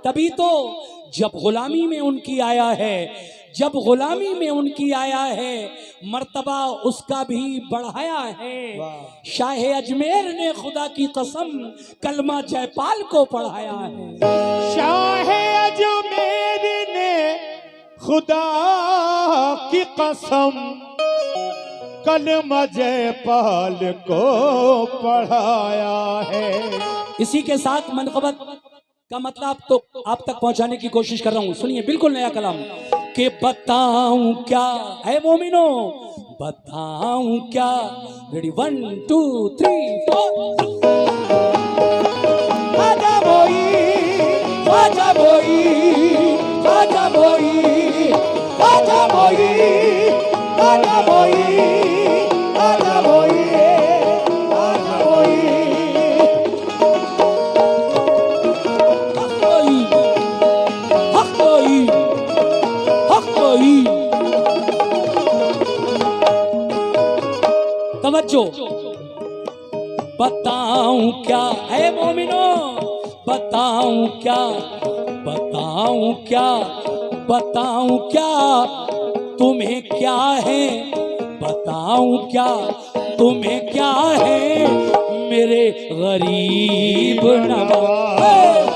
तभी तो जब गुलामी में उनकी आया है, जब गुलामी में उनकी आया है, मर्तबा उसका भी बढ़ाया है। शाह अजमेर ने खुदा की कसम कलमा जयपाल को पढ़ाया है। शाह अजमेर ने खुदा की कसम कलमा जयपाल को पढ़ाया है। इसी के साथ मनक़बत का मतलब तो आप तक पहुंचाने की कोशिश कर रहा हूं। सुनिए, बिल्कुल नया कलाम कि बताऊं क्या है मोमिनो, बताऊं क्या। रेडी 1 2 3 4। आजा बोई, आजा बोई, आजा बोई, आजा बोई, आजा बोई, आजा बोई, आजा बोई। तवज्जो, बताऊं क्या है मोमिनो, बताऊं क्या, बताऊं क्या, बताऊं क्या तुम्हें क्या है, बताऊं क्या तुम्हें क्या है मेरे गरीब नवाज।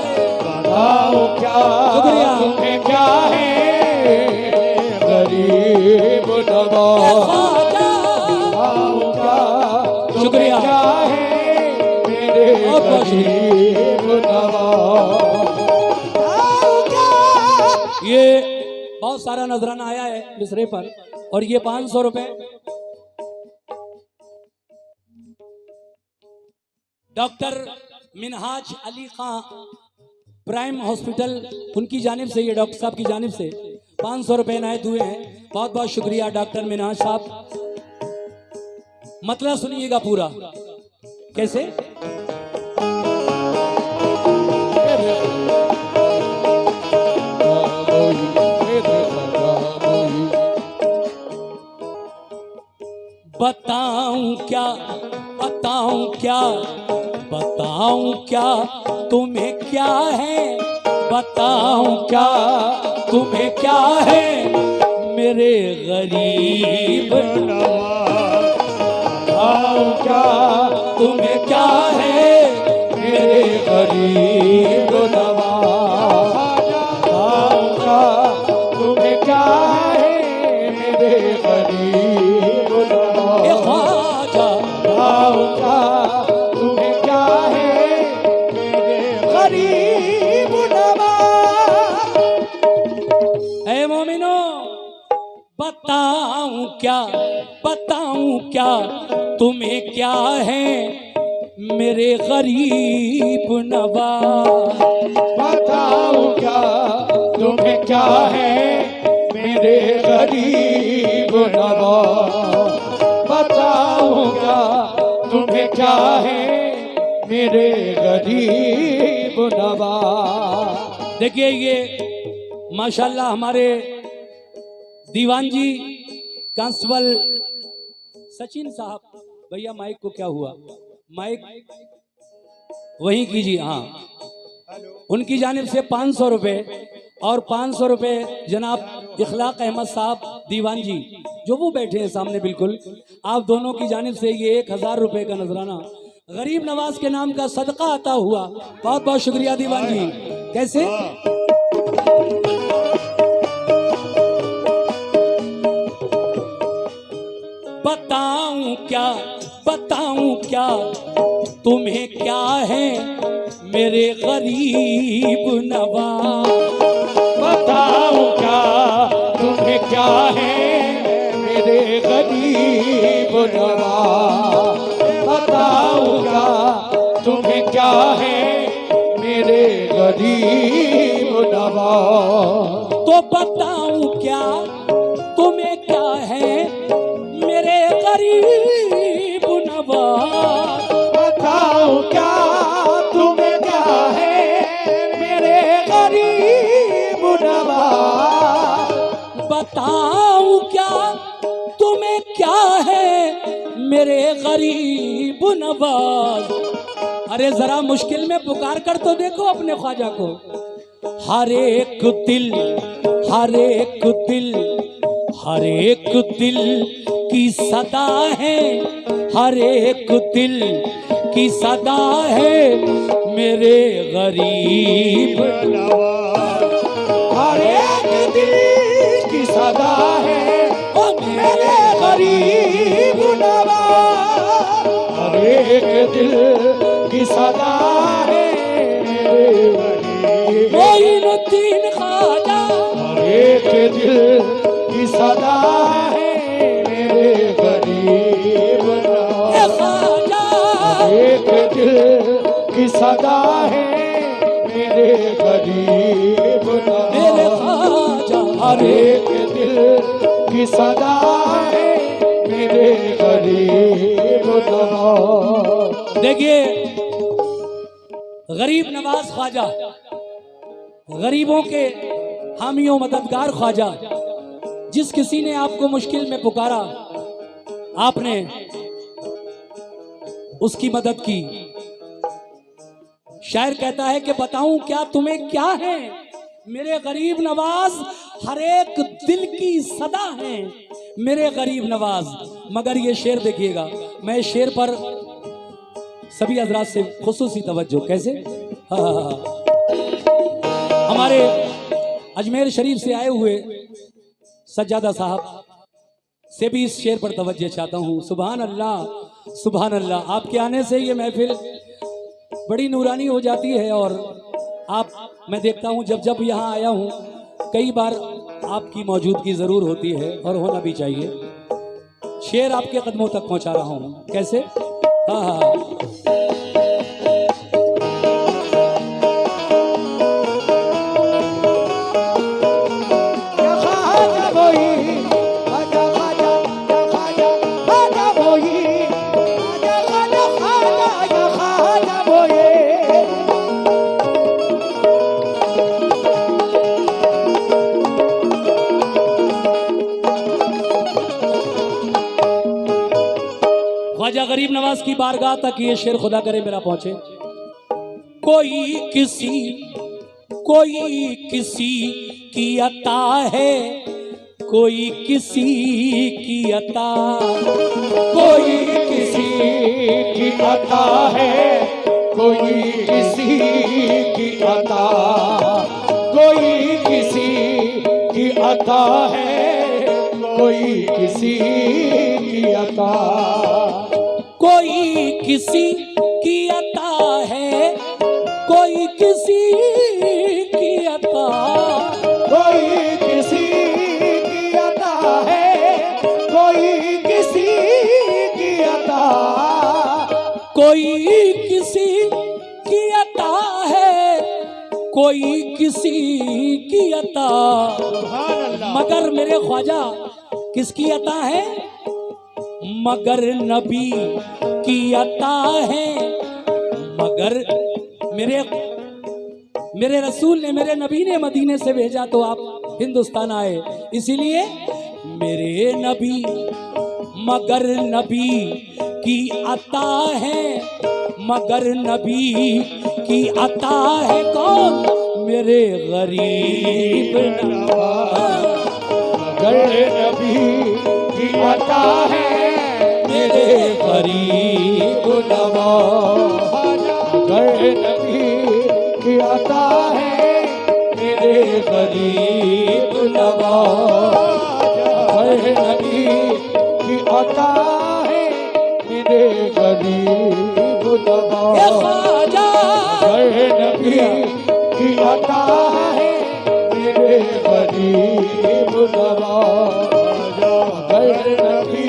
बताओ क्या शुक्रिया। तुम्हें क्या है गरीब नवाज। शुक्रिया। क्या है मेरे गरीब नवाज। ये बहुत सारा नजराना आया है मिसरे पर, और ये 500 रुपए डॉक्टर मिनहाज अली खां प्राइम हॉस्पिटल उनकी जानिब से, ये डॉक्टर साहब की जानिब से 500 रुपए इनायत हुए हैं। बहुत बहुत शुक्रिया डॉक्टर मिनहाज साहब। मतलब सुनिएगा पूरा कैसे। बताऊं क्या, बताऊं क्या, बताऊं क्या तुम्हें क्या है, बताऊं क्या तुम्हें क्या है मेरे गरीब नवाज। बताऊं क्या तुम्हें क्या है मेरे गरीब नवाज। बताऊं क्या तुम्हें क्या है मेरे गरीब नवाज। ए ख्वाजा, बताऊं क्या तुम्हें क्या है मेरे गरीब नवाज। ऐ मोमिनो, बताऊं क्या, बताऊं क्या तुम्हें क्या है मेरे गरीब नवाज। बताओ क्या तुम्हें क्या है मेरे गरीब नवाज। बताओ क्या तुम्हें क्या है मेरे गरीब नवाज। देखिए, ये माशाल्लाह हमारे दीवान जी कांस्टेबल सचिन साहब, भैया माइक को क्या हुआ, माइक वहीं कीजिए। हाँ, उनकी जानिब से 500 रुपए और 500 रुपए जनाब इखलाक अहमद साहब दीवान जी, जो वो बैठे हैं सामने बिल्कुल, आप दोनों की जानिब से ये 1000 रुपए का नजराना गरीब नवाज के नाम का सदका अता हुआ। बहुत बहुत शुक्रिया दीवान जी। कैसे बताऊं क्या, बताऊं क्या तुम्हें क्या है मेरे गरीब नवाज। बताओ क्या तुम्हें क्या है मेरे गरीब नवाज। बताओ क्या तुम्हें क्या है मेरे गरीब नवाज। तो बताऊं क्या तुम्हें क्या है मेरे गरीब नवाज। बताओ क्या तुम्हें क्या है मेरे गरीब नवाज। बताऊं क्या तुम्हें क्या है मेरे गरीब नवाज। अरे जरा मुश्किल में पुकार कर तो देखो अपने ख्वाजा को। हर एक दिल, हर एक दिल, हर एक दिल की सदा है, हर एक दिल की सदा है मेरे गरीब नवाज। हर एक दिल की सदा है ओ मेरे गरीब नवाज। हर एक दिल की सदा है मेरे गरीब। मोइनुद्दीन ख्वाजा। हर एक दिल की सदा है मेरे गरीब नवाज। ख्वाजा। हर एक दिल की सदा है मेरे गरीब मेरे नवाज। ख्वाजा। हर एक दिल की सदा है मेरे गरीब नवाज। देखिए, गरीब नवाज ख्वाजा, गरीबों के हामियों मददगार ख्वाजा, जिस किसी ने आपको मुश्किल में पुकारा आपने उसकी मदद की। शायर कहता है कि बताऊं क्या तुम्हें क्या है मेरे गरीब नवाज, हर एक दिल की सदा है मेरे गरीब नवाज। मगर ये शेर देखिएगा, मैं इस शेर पर सभी हजरात से खुसूसी तवज्जो। कैसे? हाँ। हमारे अजमेर शरीफ से आए हुए सज्जादा साहब से भी इस शेर पर तवज्जो चाहता हूँ। सुभान अल्लाह, सुभान अल्लाह। आपके आने से ये महफिल बड़ी नूरानी हो जाती है और मैं देखता हूँ जब जब यहाँ आया हूँ कई बार आपकी मौजूदगी ज़रूर होती है और होना भी चाहिए। शेर आपके कदमों तक पहुँचा रहा हूँ। कैसे? हाँ। ख्वाजा गरीब नवाज की बारगाह तक ये शेर खुदा करे मेरा पहुंचे। कोई किसी की अता है, कोई किसी की अता, कोई किसी की अता है, कोई किसी की अता, कोई किसी की अता है, कोई किसी की अता, कोई किसी की अता है, कोई किसी की अता, कोई किसी की अता है, कोई किसी की अता, कोई किसी की अता है, कोई किसी की अता। मगर मेरे ख्वाजा किसकी अता है? मगर नबी की अता है। मगर मेरे रसूल ने, मेरे नबी ने मदीने से भेजा तो आप हिंदुस्तान आए, इसीलिए मेरे नबी, मगर नबी की अता है, मगर नबी की अता है कौन? मेरे गरीब नवाज। मगर नबी की अता है मेरे गरीब नवाज। मगर नबी की अता है मेरे गरीब नवाज। मगर नबी की अता है मेरे गरीब नवाज। मगर नबी की अता है मेरे गरीब नवाज। मगर नबी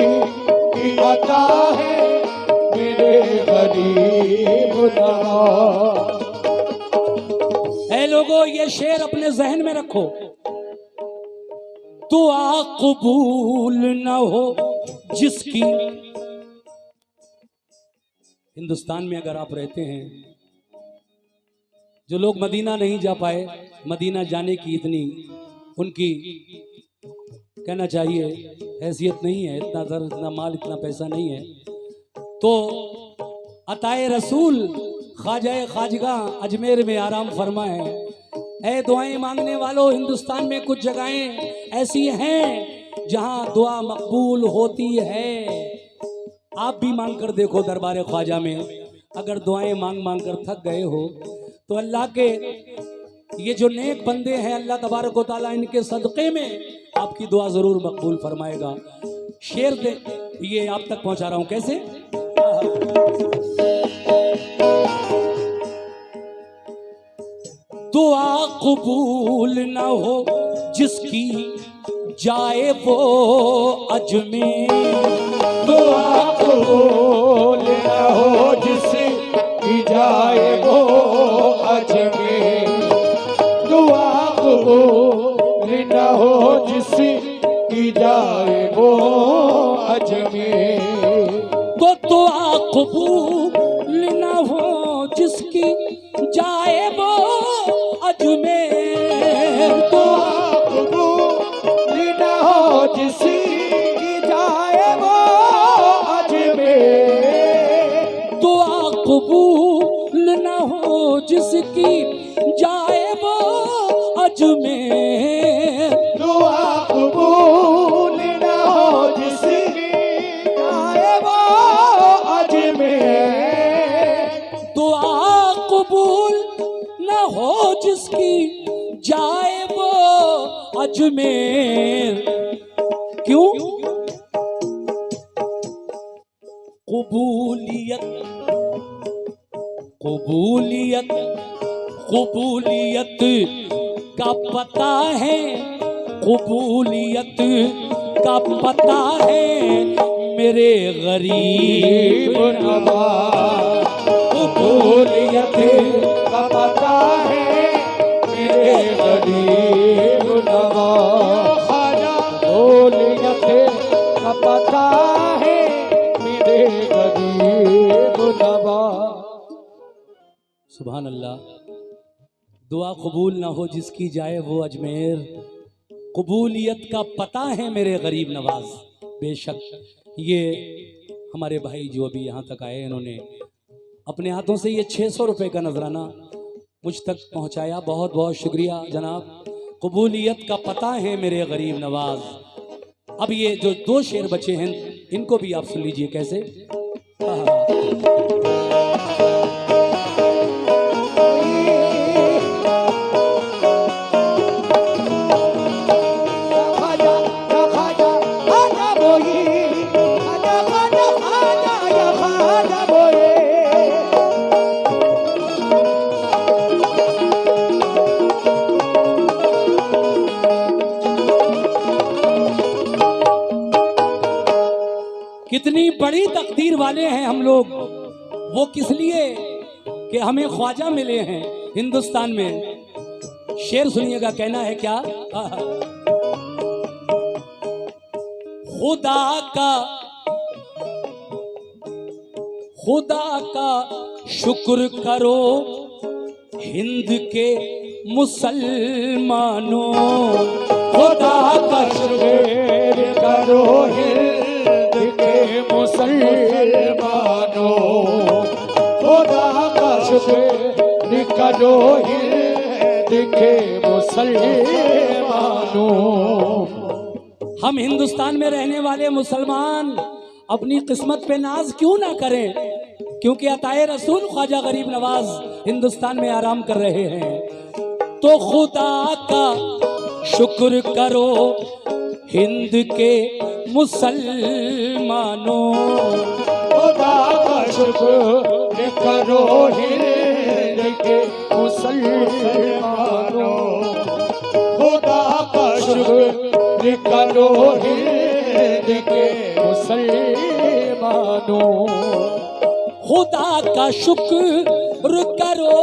की अता है मेरे गरीब नवाज। ऐ लोगों, ये शेर अपने जहन में रखो। दुआ कबूल न हो जिसकी, हिंदुस्तान में अगर आप रहते हैं, जो लोग मदीना नहीं जा पाए, मदीना जाने की इतनी उनकी कहना चाहिए हैसियत नहीं है, इतना दर, इतना माल, इतना पैसा नहीं है, तो अताए रसूल ख्वाजा खाजगा अजमेर में आराम फरमा है। ऐ दुआएं मांगने वालों, हिंदुस्तान में कुछ जगहें ऐसी हैं जहां दुआ मकबूल होती है। आप भी मांग कर देखो दरबार ख्वाजा में, अगर दुआएं मांग मांग कर थक गए हो तो अल्लाह के ये जो नेक बंदे हैं, अल्लाह तबारक व तआला इनके सदक़े में आपकी दुआ जरूर मकबूल फरमाएगा। शेर दे ये आप तक पहुंचा रहा हूं, कैसे? दुआ कबूल न हो जिसकी जाए वो अजमेर, दुआ कबूल न हो जिसकी जाए वो अजमेर, दुआ कबूल न हो जिसकी जाए वो अजमेर, तो दुआ कबूल न हो जिसकी जाए वो अजमेर, दुआ कबूल न हो जिसकी जाए वो अजमेर, दुआ कबूल न हो जिसकी जाए वो अजमेर, दुआ कबूल न हो जिसकी जाए वो अजमेर, दुआ कबूल न हो जिसकी जाए वो अजमेर। क्यों? कबूलियत कबूलियत कबूलियत का पता है, कबूलियत का पता है मेरे गरीब नवाज, कबूलियत का पता है मेरे गरीब नवाज, ख्वाजा कबूलियत का पता है मेरे गरीब नवाज। सुभान अल्लाह। दुआ कबूल ना हो जिसकी जाए वो अजमेर, कबूलियत का पता है मेरे गरीब नवाज। बेशक ये हमारे भाई जो अभी यहाँ तक आए, इन्होंने अपने हाथों से ये 600 रुपये का नजराना मुझ तक पहुँचाया। बहुत बहुत शुक्रिया जनाब। कबूलियत का पता है मेरे गरीब नवाज। अब ये जो 2 शेर बचे हैं इनको भी आप सुन लीजिए कैसे। कितनी बड़ी तकदीर वाले हैं हम लोग। वो किस लिए कि हमें ख्वाजा मिले हैं हिंदुस्तान में। शेर सुनिएगा, कहना है क्या। खुदा का शुक्र करो हिंद के मुसलमानों, खुदा का शुक्र करो हिंद के मुसलमानों, खुदा का शुक्र करो हिंद के मुसलमानों। हम हिंदुस्तान में रहने वाले मुसलमान अपनी किस्मत पे नाज क्यों ना करें, क्योंकि अताए रसूल ख्वाजा गरीब नवाज हिंदुस्तान में आराम कर रहे हैं। तो खुदा का शुक्र करो हिंद के मुसलमानों, खुदा का शुक्र करो हिंद के मुसलमानों, खुदा का शुक्र करो हिंद के मुसलमानों, खुदा का शुक्र करो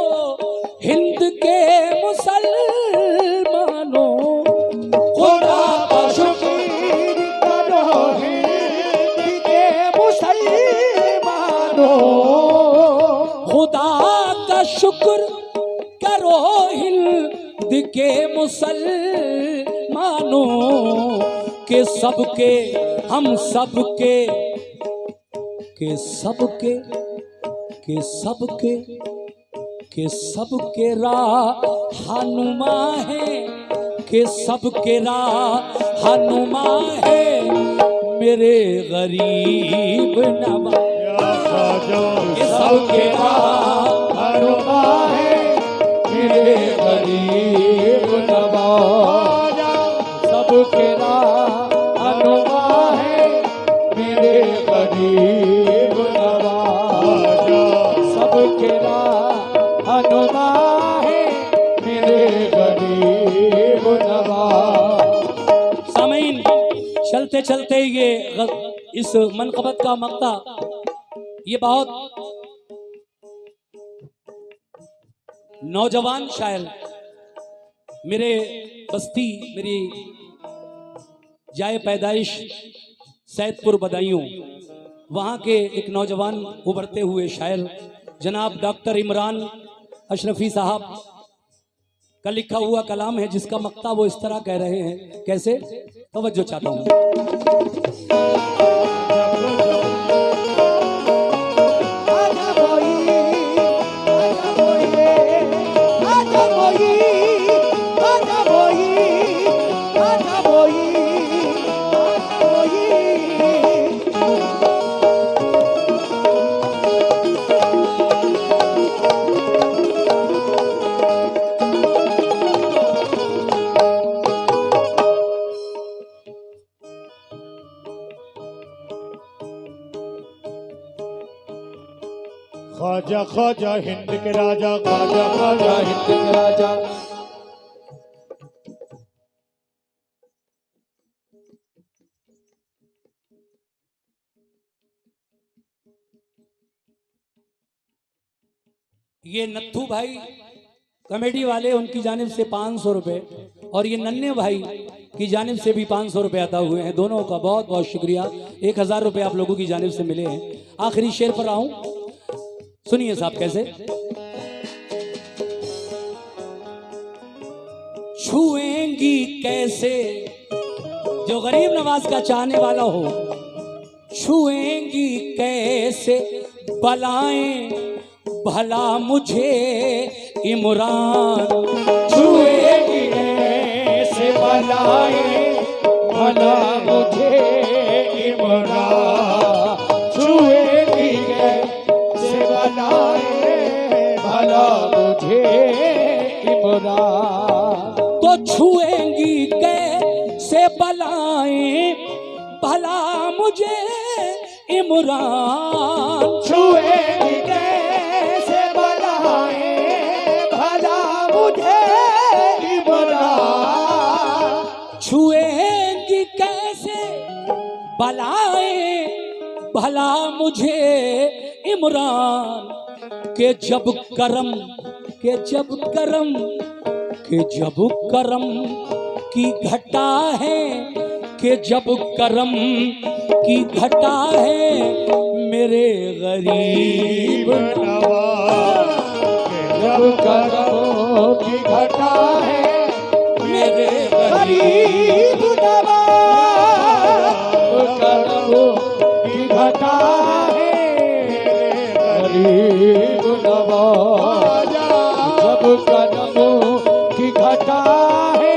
हिंद के मुसलमानों, खुदा का शुक्र करो हिंद के मुसलमानों, खुदा का शुक्र करो हिंद के मुसलमानों, के सबके हम सबके के सबके कि सबके रहनुमा है, कि सबके रहनुमा है मेरे गरीब नवाज। कि सबके रहनुमा है मेरे गरीब नवाज। सबके रहनुमा है मेरे गरीब नवाज। सबके रहनुमा है मेरे गरीब नवाज। सामीन, चलते चलते ये इस मनक़बत का मक्ता, ये बहुत नौजवान शायर, मेरे बस्ती, मेरी जाए पैदाइश सैदपुर बदायूं, वहाँ के एक नौजवान उभरते हुए शायर जनाब डॉक्टर इमरान अशरफी साहब का लिखा हुआ कलाम है, जिसका मक्ता वो इस तरह कह रहे हैं। कैसे? तवज्जो चाहता हूँ। ख्वाजा ख्वाजा हिंद के राजा, ख्वाजा ख्वाजा हिंद के राजा। ये नत्थू भाई कमेटी वाले, उनकी जानिब से 500 रुपए, और ये नन्हे भाई की जानिब से भी 500 रुपए अता हुए हैं। दोनों का बहुत बहुत शुक्रिया। 1000 रुपए आप लोगों की जानिब से मिले हैं। आखिरी शेर पर आऊं, सुनिए साहब कैसे। छुएंगी कैसे, जो गरीब नवाज का चाहने वाला हो, छुएंगी कैसे बलाएं भला मुझे इमरान। छुएगी कैसे बलाएं भला मुझे इमरान। छुएगी कैसे बलाएं भला मुझे इमरान। तो छुएंगी कैसे बलाएं भला मुझे इमरान। छुएगी कैसे बलाएं भला मुझे इमरान। छुएंगी कैसे बलाएं भला मुझे इमरान। के जब करम, के जब करम, के जब करम की घटा है, के जब करम की घटा है मेरे गरीब नवाज। जब करम की घटा है मेरे गरीब नवाज। करम की घटा है गरीब नवाज। जब करम की घटा है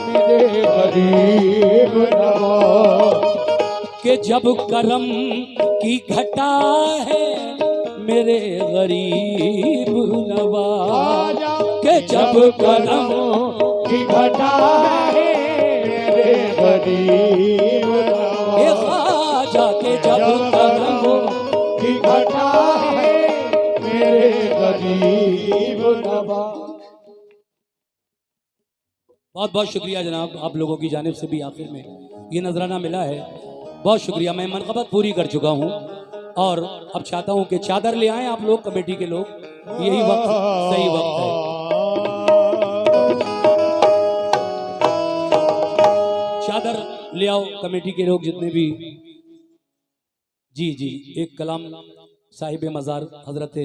मेरे गरीब नवाज। के जब करम की घटा है मेरे गरीब नवाज। के जब करम की घटा है मेरे गरीब नवाज। ख्वाजा के जब करम की घटा है मेरे गरीब नवाज। बहुत बहुत शुक्रिया जनाब, आप लोगों की जानिब से भी आखिर में ये नजराना मिला है। बहुत शुक्रिया। मैं मनक़बत पूरी कर चुका हूँ और अब चाहता हूँ कि चादर ले आएं आप लोग, कमेटी के लोग। यही वक्त, सही वक्त है। चादर ले आओ कमेटी के लोग जितने भी। जी जी, एक कलाम साहिब मज़ार हजरत